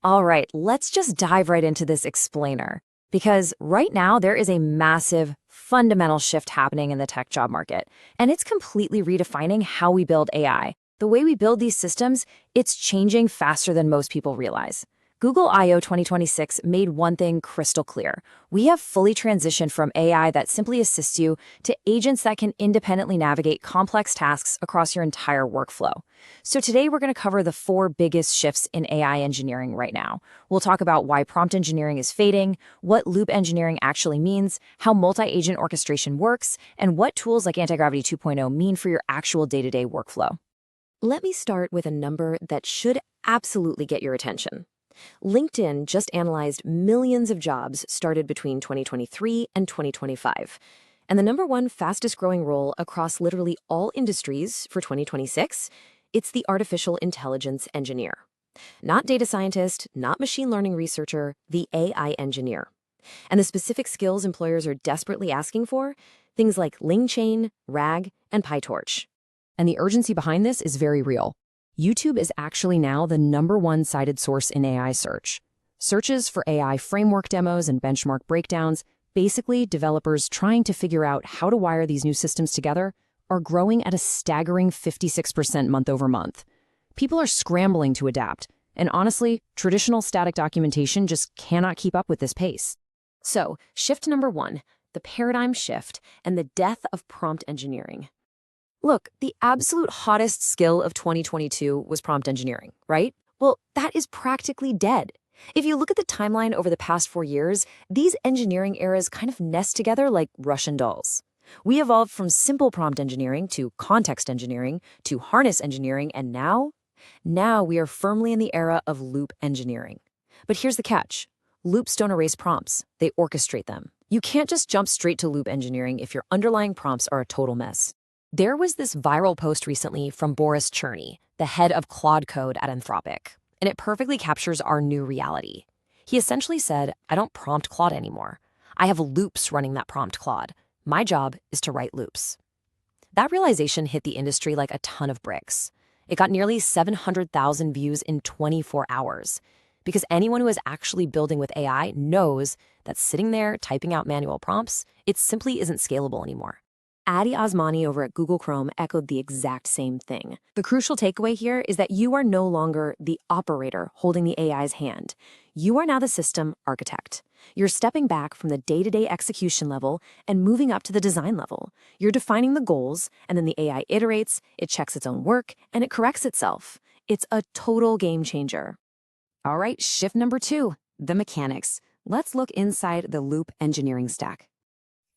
All right, let's just dive right into this explainer. Because right now, there is a massive, fundamental shift happening in the tech job market, and it's completely redefining how we build AI. The way we build these systems, it's changing faster than most people realize. Google I/O 2026 made one thing crystal clear. We have fully transitioned from AI that simply assists you to agents that can independently navigate complex tasks across your entire workflow. So today we're going to cover the 4 biggest shifts in AI engineering right now. We'll talk about why prompt engineering is fading, what loop engineering actually means, how multi-agent orchestration works, and what tools like Antigravity 2.0 mean for your actual day-to-day workflow. Let me start with a number that should absolutely get your attention. LinkedIn just analyzed millions of jobs started between 2023 and 2025. And the number one fastest growing role across literally all industries for 2026, it's the artificial intelligence engineer. Not data scientist, not machine learning researcher, the AI engineer. And the specific skills employers are desperately asking for, things like LangChain, RAG, and PyTorch. And the urgency behind this is very real. YouTube is actually now the number 1 cited source in AI search. Searches for AI framework demos and benchmark breakdowns, basically developers trying to figure out how to wire these new systems together, are growing at a staggering 56% month over month. People are scrambling to adapt, and honestly, traditional static documentation just cannot keep up with this pace. So, shift number 1, the paradigm shift and the death of prompt engineering. Look, the absolute hottest skill of 2022 was prompt engineering, right? Well, that is practically dead. If you look at the timeline over the past 4 years, these engineering eras kind of nest together like Russian dolls. We evolved from simple prompt engineering to context engineering to harness engineering, and now we are firmly in the era of loop engineering. But here's the catch. Loops don't erase prompts, they orchestrate them. You can't just jump straight to loop engineering if your underlying prompts are a total mess. There was this viral post recently from Boris Cherny, the head of Claude Code at Anthropic, and it perfectly captures our new reality. He essentially said, I don't prompt Claude anymore. I have loops running that prompt Claude. My job is to write loops. That realization hit the industry like a ton of bricks. It got nearly 700,000 views in 24 hours, because anyone who is actually building with AI knows that sitting there typing out manual prompts, it simply isn't scalable anymore. Addy Osmani over at Google Chrome echoed the exact same thing. The crucial takeaway here is that you are no longer the operator holding the AI's hand. You are now the system architect. You're stepping back from the day-to-day execution level and moving up to the design level. You're defining the goals, and then the AI iterates, it checks its own work, and it corrects itself. It's a total game changer. All right, shift number 2, the mechanics. Let's look inside the loop engineering stack.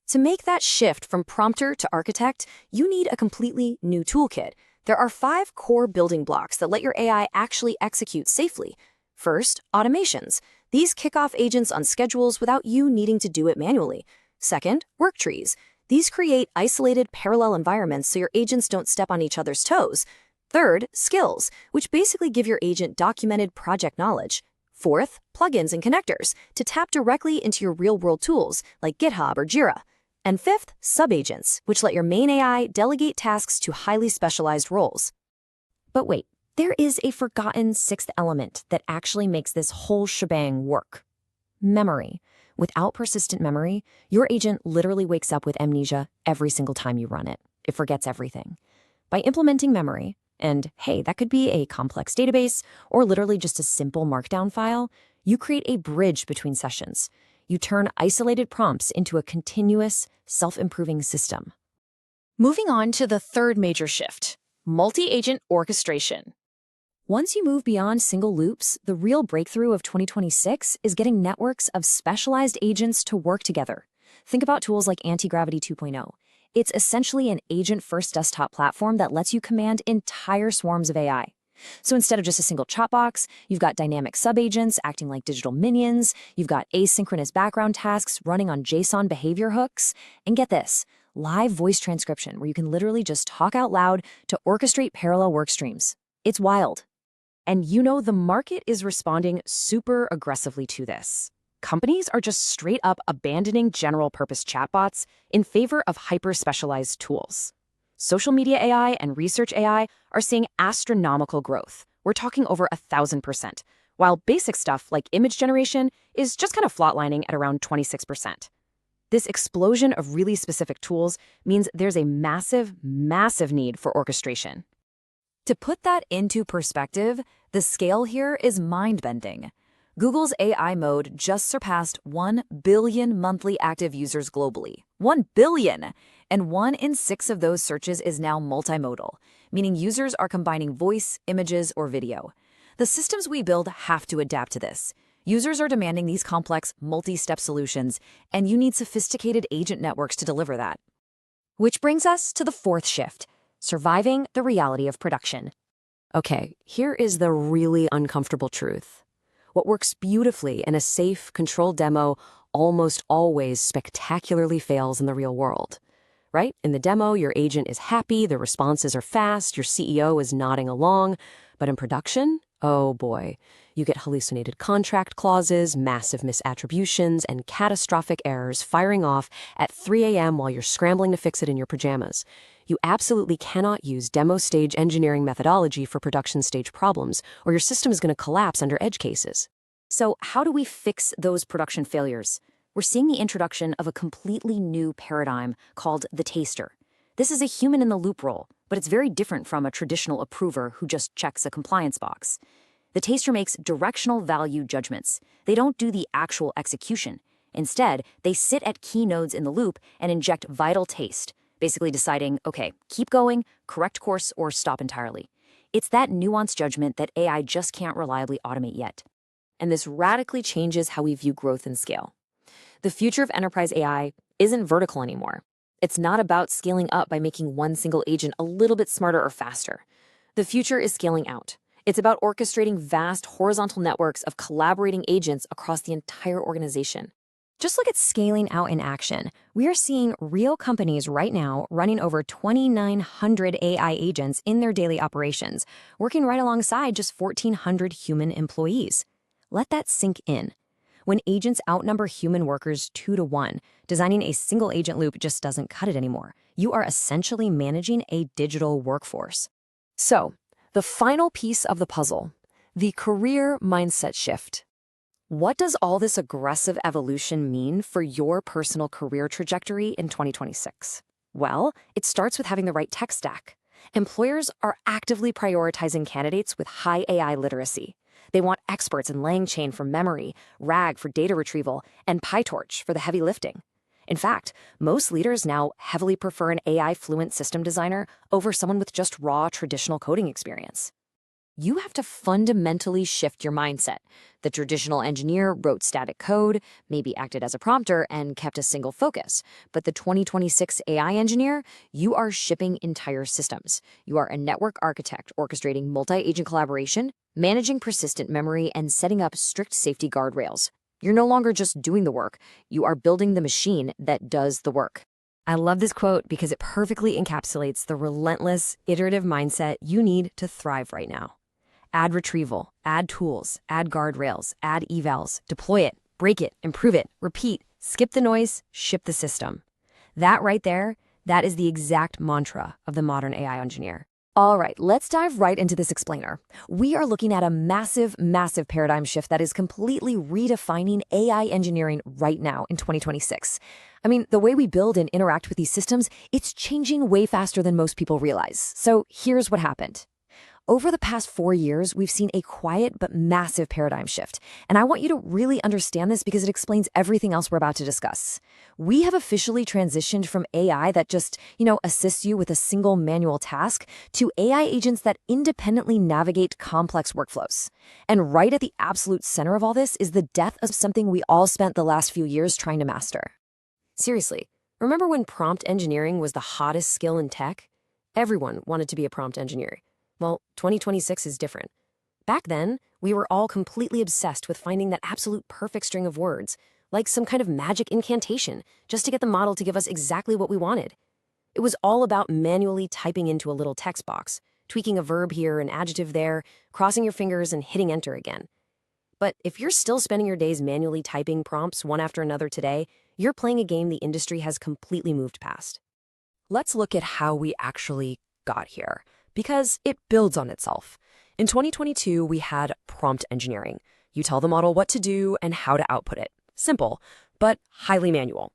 To make that shift from prompter to architect, you need a completely new toolkit. There are 5 core building blocks that let your AI actually execute safely. First, automations. These kick off agents on schedules without you needing to do it manually. Second, work trees. These create isolated parallel environments so your agents don't step on each other's toes. Third, skills, which basically give your agent documented project knowledge. Fourth, plugins and connectors to tap directly into your real-world tools like GitHub or Jira. And fifth, subagents, which let your main AI delegate tasks to highly specialized roles. But wait, there is a forgotten 6th element that actually makes this whole shebang work. Memory. Without persistent memory, your agent literally wakes up with amnesia every single time you run it. It forgets everything. By implementing memory, and hey, that could be a complex database or literally just a simple markdown file, you create a bridge between sessions. You turn isolated prompts into a continuous, self-improving system. Moving on to the 3rd major shift, multi-agent orchestration. Once you move beyond single loops, the real breakthrough of 2026 is getting networks of specialized agents to work together. Think about tools like Antigravity 2.0. It's essentially an agent-first desktop platform that lets you command entire swarms of AI. So instead of just a single chat box, you've got dynamic subagents acting like digital minions, you've got asynchronous background tasks running on JSON behavior hooks, and get this, live voice transcription where you can literally just talk out loud to orchestrate parallel work streams. It's wild. And you know the market is responding super aggressively to this. Companies are just straight up abandoning general-purpose chatbots in favor of hyper-specialized tools. Social media AI and research AI are seeing astronomical growth. We're talking over 1,000%, while basic stuff like image generation is just kind of flatlining at around 26%. This explosion of really specific tools means there's a massive, massive need for orchestration. To put that into perspective, the scale here is mind-bending. Google's AI mode just surpassed 1 billion monthly active users globally. 1 billion! And 1 in 6 of those searches is now multimodal, meaning users are combining voice, images, or video. The systems we build have to adapt to this. Users are demanding these complex, multi-step solutions, and you need sophisticated agent networks to deliver that. Which brings us to the fourth shift, surviving the reality of production. Okay, here is the really uncomfortable truth. What works beautifully in a safe, controlled demo almost always spectacularly fails in the real world. Right? In the demo, your agent is happy, the responses are fast, your CEO is nodding along, but in production, oh boy, you get hallucinated contract clauses, massive misattributions, and catastrophic errors firing off at 3 a.m. while you're scrambling to fix it in your pajamas. You absolutely cannot use demo stage engineering methodology for production stage problems, or your system is going to collapse under edge cases. So how do we fix those production failures? We're seeing the introduction of a completely new paradigm called the taster. This is a human-in-the-loop role, but it's very different from a traditional approver who just checks a compliance box. The taster makes directional value judgments. They don't do the actual execution. Instead, they sit at key nodes in the loop and inject vital taste, basically deciding, okay, keep going, correct course, or stop entirely. It's that nuanced judgment that AI just can't reliably automate yet. And this radically changes how we view growth and scale. The future of enterprise AI isn't vertical anymore. It's not about scaling up by making one single agent a little bit smarter or faster. The future is scaling out. It's about orchestrating vast horizontal networks of collaborating agents across the entire organization. Just look at scaling out in action. We are seeing real companies right now running over 2,900 AI agents in their daily operations, working right alongside just 1,400 human employees. Let that sink in. When agents outnumber human workers 2 to 1, designing a single agent loop just doesn't cut it anymore. You are essentially managing a digital workforce. So, the final piece of the puzzle, the career mindset shift. What does all this aggressive evolution mean for your personal career trajectory in 2026? Well, it starts with having the right tech stack. Employers are actively prioritizing candidates with high AI literacy. They want experts in LangChain for memory, RAG for data retrieval, and PyTorch for the heavy lifting. In fact, most leaders now heavily prefer an AI-fluent system designer over someone with just raw traditional coding experience. You have to fundamentally shift your mindset. The traditional engineer wrote static code, maybe acted as a prompter, and kept a single focus. But the 2026 AI engineer, you are shipping entire systems. You are a network architect orchestrating multi-agent collaboration, managing persistent memory, and setting up strict safety guardrails. You're no longer just doing the work. You are building the machine that does the work. I love this quote because it perfectly encapsulates the relentless, iterative mindset you need to thrive right now. Add retrieval, add tools, add guardrails, add evals, deploy it, break it, improve it, repeat, skip the noise, ship the system. That right there, that is the exact mantra of the modern AI engineer. All right, let's dive right into this explainer. We are looking at a massive, massive paradigm shift that is completely redefining AI engineering right now in 2026. I mean, the way we build and interact with these systems, it's changing way faster than most people realize. So here's what happened. Over the past 4 years, we've seen a quiet but massive paradigm shift. And I want you to really understand this because it explains everything else we're about to discuss. We have officially transitioned from AI that just, assists you with a single manual task to AI agents that independently navigate complex workflows. And right at the absolute center of all this is the death of something we all spent the last few years trying to master. Seriously, remember when prompt engineering was the hottest skill in tech? Everyone wanted to be a prompt engineer. Well, 2026 is different. Back then, we were all completely obsessed with finding that absolute perfect string of words, like some kind of magic incantation, just to get the model to give us exactly what we wanted. It was all about manually typing into a little text box, tweaking a verb here, an adjective there, crossing your fingers and hitting enter again. But if you're still spending your days manually typing prompts one after another today, you're playing a game the industry has completely moved past. Let's look at how we actually got here, because it builds on itself. In 2022, we had prompt engineering. You tell the model what to do and how to output it. Simple, but highly manual.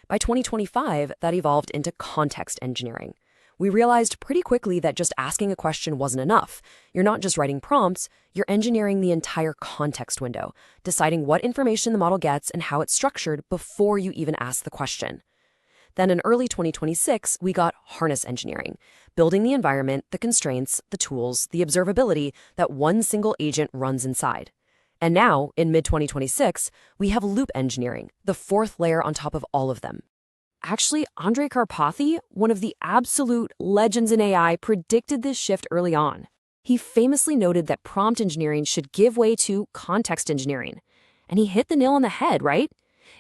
By 2025, that evolved into context engineering. We realized pretty quickly that just asking a question wasn't enough. You're not just writing prompts, you're engineering the entire context window, deciding what information the model gets and how it's structured before you even ask the question. Then in early 2026, we got harness engineering, building the environment, the constraints, the tools, the observability that one single agent runs inside. And now, in mid-2026, we have loop engineering, the fourth layer on top of all of them. Actually, Andrej Karpathy, one of the absolute legends in AI, predicted this shift early on. He famously noted that prompt engineering should give way to context engineering. And he hit the nail on the head, right?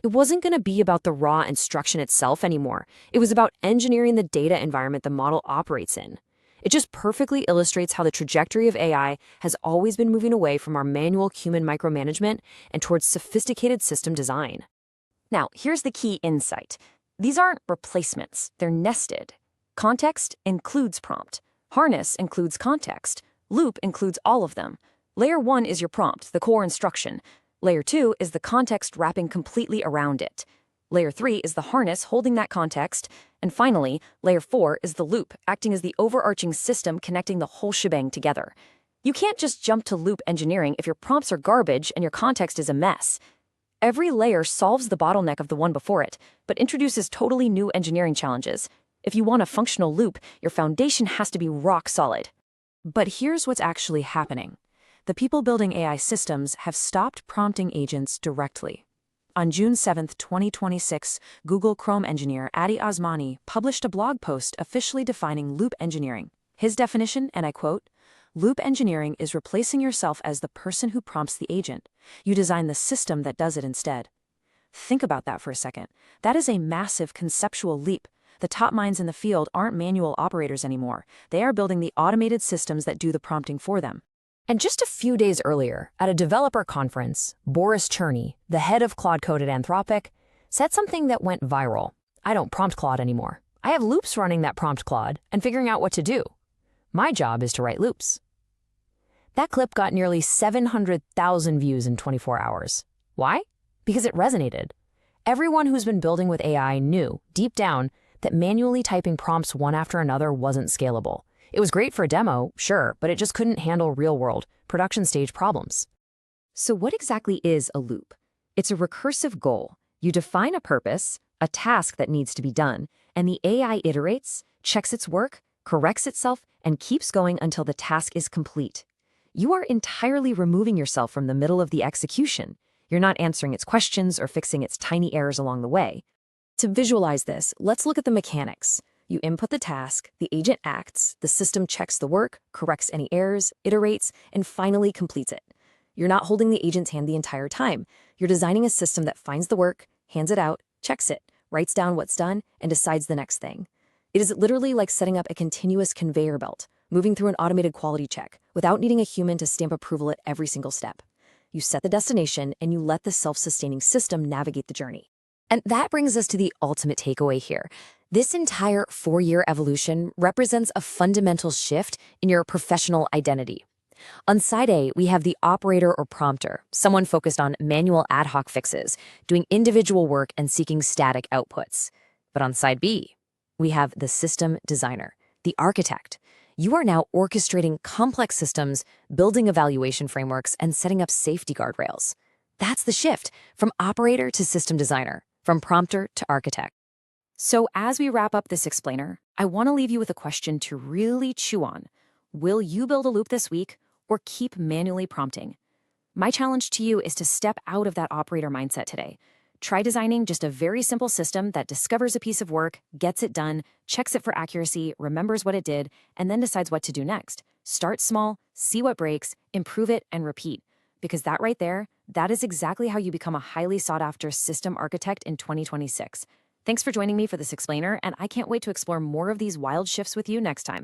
It wasn't going to be about the raw instruction itself anymore. It was about engineering the data environment the model operates in. It just perfectly illustrates how the trajectory of AI has always been moving away from our manual human micromanagement and towards sophisticated system design. Now, here's the key insight. These aren't replacements, they're nested. Context includes prompt. Harness includes context. Loop includes all of them. Layer 1 is your prompt, the core instruction. Layer 2 is the context wrapping completely around it. Layer 3 is the harness holding that context. And finally, Layer 4 is the loop, acting as the overarching system connecting the whole shebang together. You can't just jump to loop engineering if your prompts are garbage and your context is a mess. Every layer solves the bottleneck of the one before it, but introduces totally new engineering challenges. If you want a functional loop, your foundation has to be rock solid. But here's what's actually happening. The people building AI systems have stopped prompting agents directly. On June 7, 2026, Google Chrome engineer Addy Osmani published a blog post officially defining loop engineering. His definition, and I quote, "Loop engineering is replacing yourself as the person who prompts the agent. You design the system that does it instead." Think about that for a second. That is a massive conceptual leap. The top minds in the field aren't manual operators anymore. They are building the automated systems that do the prompting for them. And just a few days earlier, at a developer conference, Boris Cherny, the head of Claude Code at Anthropic, said something that went viral. "I don't prompt Claude anymore. I have loops running that prompt Claude and figuring out what to do. My job is to write loops." That clip got nearly 700,000 views in 24 hours. Why? Because it resonated. Everyone who's been building with AI knew, deep down, that manually typing prompts one after another wasn't scalable. It was great for a demo, sure, but it just couldn't handle real-world, production-stage problems. So what exactly is a loop? It's a recursive goal. You define a purpose, a task that needs to be done, and the AI iterates, checks its work, corrects itself, and keeps going until the task is complete. You are entirely removing yourself from the middle of the execution. You're not answering its questions or fixing its tiny errors along the way. To visualize this, let's look at the mechanics. You input the task, the agent acts, the system checks the work, corrects any errors, iterates, and finally completes it. You're not holding the agent's hand the entire time. You're designing a system that finds the work, hands it out, checks it, writes down what's done, and decides the next thing. It is literally like setting up a continuous conveyor belt, moving through an automated quality check, without needing a human to stamp approval at every single step. You set the destination, and you let the self-sustaining system navigate the journey. And that brings us to the ultimate takeaway here. This entire 4-year evolution represents a fundamental shift in your professional identity. On side A, we have the operator or prompter, someone focused on manual ad hoc fixes, doing individual work and seeking static outputs. But on side B, we have the system designer, the architect. You are now orchestrating complex systems, building evaluation frameworks, and setting up safety guardrails. That's the shift from operator to system designer, from prompter to architect. So as we wrap up this explainer, I want to leave you with a question to really chew on. Will you build a loop this week or keep manually prompting? My challenge to you is to step out of that operator mindset today. Try designing just a very simple system that discovers a piece of work, gets it done, checks it for accuracy, remembers what it did, and then decides what to do next. Start small, see what breaks, improve it, and repeat. Because that right there, that is exactly how you become a highly sought-after system architect in 2026. Thanks for joining me for this explainer, and I can't wait to explore more of these wild shifts with you next time.